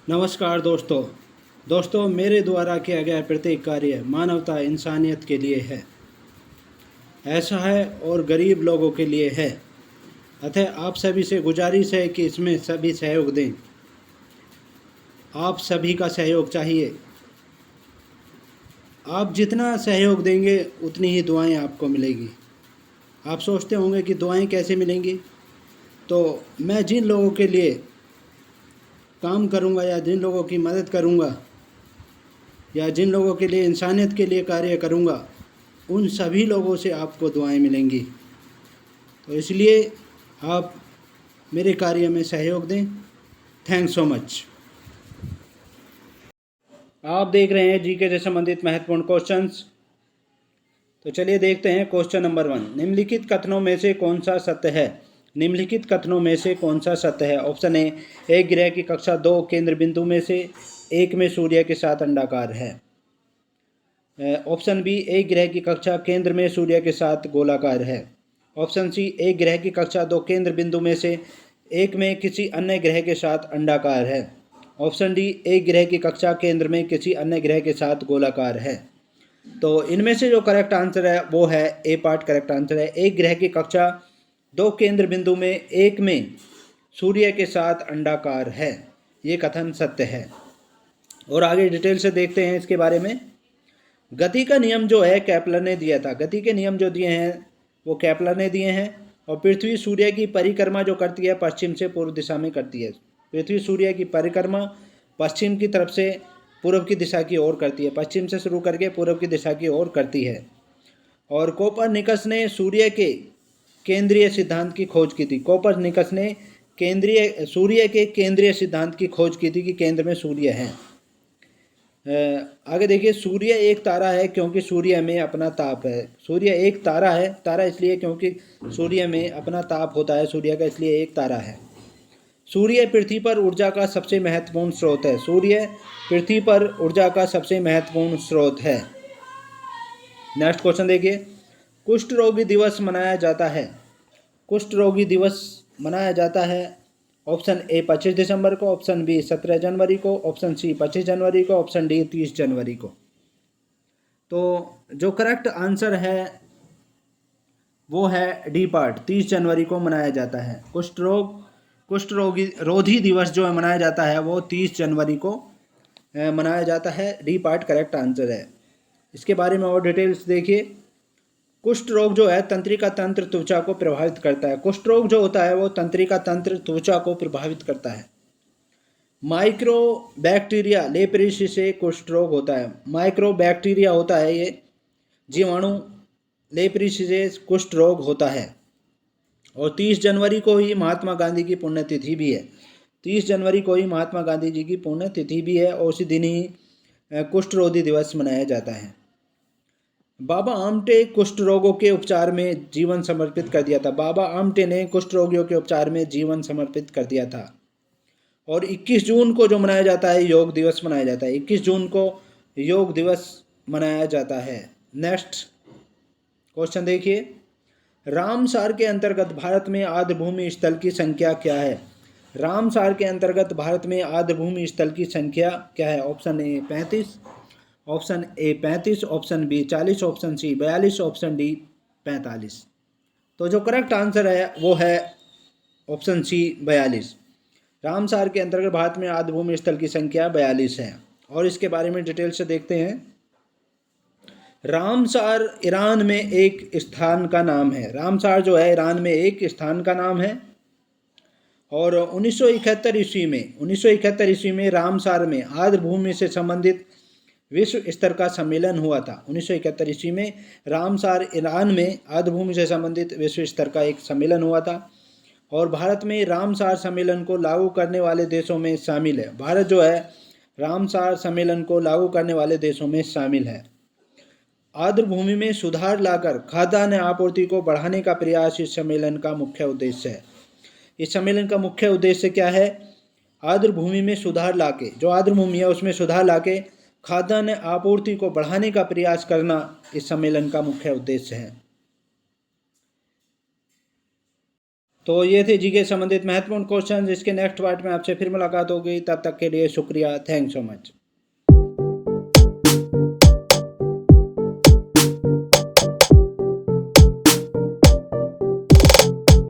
नमस्कार दोस्तों मेरे द्वारा किया गया प्रत्येक कार्य मानवता इंसानियत के लिए है, ऐसा है और गरीब लोगों के लिए है। अतः आप सभी से गुजारिश है कि इसमें सभी सहयोग दें। आप सभी का सहयोग चाहिए। आप जितना सहयोग देंगे उतनी ही दुआएं आपको मिलेगी। आप सोचते होंगे कि दुआएं कैसे मिलेंगी, तो मैं जिन लोगों के लिए काम करूंगा या जिन लोगों की मदद करूंगा या जिन लोगों के लिए इंसानियत के लिए कार्य करूंगा, उन सभी लोगों से आपको दुआएं मिलेंगी। तो इसलिए आप मेरे कार्य में सहयोग दें। Thanks so much. आप देख रहे हैं जीके से संबंधित महत्वपूर्ण क्वेश्चंस। तो चलिए देखते हैं क्वेश्चन नंबर 1। निम्नलिखित कथनों में से कौन सा सत्य है? निम्नलिखित कथनों में से कौन सा सत्य है? ऑप्शन ए, एक ग्रह की कक्षा 2 केंद्र बिंदु में से एक में सूर्य के साथ अंडाकार है। ऑप्शन बी, एक ग्रह की कक्षा केंद्र में सूर्य के साथ गोलाकार है। ऑप्शन सी, एक ग्रह की कक्षा 2 केंद्र बिंदु में से एक में किसी अन्य ग्रह के साथ अंडाकार है। ऑप्शन डी, एक ग्रह की कक्षा केंद्र में किसी अन्य ग्रह के साथ गोलाकार है। तो इनमें से जो करेक्ट आंसर है वो है ए पार्ट करेक्ट आंसर है। एक ग्रह की कक्षा 2 केंद्र बिंदु में एक में सूर्य के साथ अंडाकार है, ये कथन सत्य है। और आगे डिटेल से देखते हैं इसके बारे में। गति का नियम जो है केपलर ने दिया था। गति के नियम जो दिए हैं वो केपलर ने दिए हैं। और पृथ्वी सूर्य की परिक्रमा जो करती है पश्चिम से पूर्व दिशा में करती है। पृथ्वी सूर्य की परिक्रमा पश्चिम की तरफ से पूर्व की दिशा की ओर करती है, पश्चिम से शुरू करके पूर्व की दिशा की ओर करती है। और कोपरनिकस ने सूर्य के केंद्रीय सिद्धांत की खोज की थी। कोपरनिकस ने सूर्य के केंद्रीय सिद्धांत की खोज की थी कि केंद्र में सूर्य है। आगे देखिए, सूर्य एक तारा है क्योंकि सूर्य में अपना ताप है। सूर्य एक तारा है, तारा इसलिए क्योंकि सूर्य में अपना ताप होता है सूर्य का, इसलिए एक तारा है। सूर्य पृथ्वी पर ऊर्जा का सबसे महत्वपूर्ण स्रोत है। सूर्य पृथ्वी पर ऊर्जा का सबसे महत्वपूर्ण स्रोत है। नेक्स्ट क्वेश्चन देखिए, कुष्ठ रोगी दिवस मनाया जाता है। कुष्ठ रोगी दिवस मनाया जाता है। ऑप्शन ए 25 दिसंबर को, ऑप्शन बी 17 जनवरी को, ऑप्शन सी 25 जनवरी को, ऑप्शन डी 30 जनवरी को। तो जो करेक्ट आंसर है वो है डी पार्ट, 30 जनवरी को मनाया जाता है। कुष्ठ रोधी दिवस जो मनाया जाता है वो 30 जनवरी को मनाया जाता है। डी पार्ट करेक्ट आंसर है। इसके बारे में और डिटेल्स देखिए। कुष्ठ रोग जो है तंत्रिका तंत्र त्वचा को प्रभावित करता है। कुष्ठ रोग जो होता है वो तंत्रिका तंत्र त्वचा को प्रभावित करता है। माइक्रो बैक्टीरिया लेप्रिस से कुष्ठ रोग होता है। माइक्रो बैक्टीरिया होता है ये जीवाणु, लेप्रिस से कुष्ठ रोग होता है। और 30 जनवरी को ही महात्मा गांधी की पुण्यतिथि भी है। 30 जनवरी को ही महात्मा गांधी जी की पुण्यतिथि भी है और उसी दिन ही कुष्ठ रोधी दिवस मनाया जाता है। बाबा आमटे कुष्ठ रोगों के उपचार में जीवन समर्पित कर दिया था। बाबा आमटे ने कुष्ठ रोगियों के उपचार में जीवन समर्पित कर दिया था। और 21 जून को जो मनाया जाता है योग दिवस मनाया जाता है। 21 जून को योग दिवस मनाया जाता है। नेक्स्ट क्वेश्चन देखिए, रामसार के अंतर्गत भारत में आर्द्रभूमि स्थल की संख्या क्या है? रामसार के अंतर्गत भारत में आर्द्रभूमि स्थल की संख्या क्या है? Option A 35, option A 35, option B 40, option C 42, option D 45। तो जो करेक्ट आंसर है वो है ऑप्शन सी 42। रामसार के अंतर्गत भारत में आर्द्रभूमि स्थल की संख्या 42 है। और इसके बारे में डिटेल से देखते हैं। रामसार ईरान में एक स्थान का नाम है। रामसार जो है ईरान में एक स्थान का नाम है। और 1971 ईस्वी में रामसार में आर्द्रभूमि से संबंधित विश्व स्तर का सम्मेलन हुआ था। 1971 ईस्वी में रामसार ईरान में आर्द्रभूमि से संबंधित विश्व स्तर का एक सम्मेलन हुआ था। और भारत में रामसार सम्मेलन को लागू करने वाले देशों में शामिल है। भारत जो है रामसार सम्मेलन को लागू करने वाले देशों में शामिल है। आर्द्रभूमि में सुधार लाकर खाद्यान्न आपूर्ति को बढ़ाने का प्रयास इस सम्मेलन का मुख्य उद्देश्य है। इस सम्मेलन का मुख्य उद्देश्य क्या है? आर्द्रभूमि में सुधार लाके, जो आर्द्रभूमि है उसमें सुधार लाके खाद्यान्न आपूर्ति को बढ़ाने का प्रयास करना इस सम्मेलन का मुख्य उद्देश्य है। तो ये थे जी के संबंधित महत्वपूर्ण क्वेश्चन। इसके नेक्स्ट पार्ट में आपसे फिर मुलाकात होगी, तब तक के लिए शुक्रिया, थैंक्स सो मच।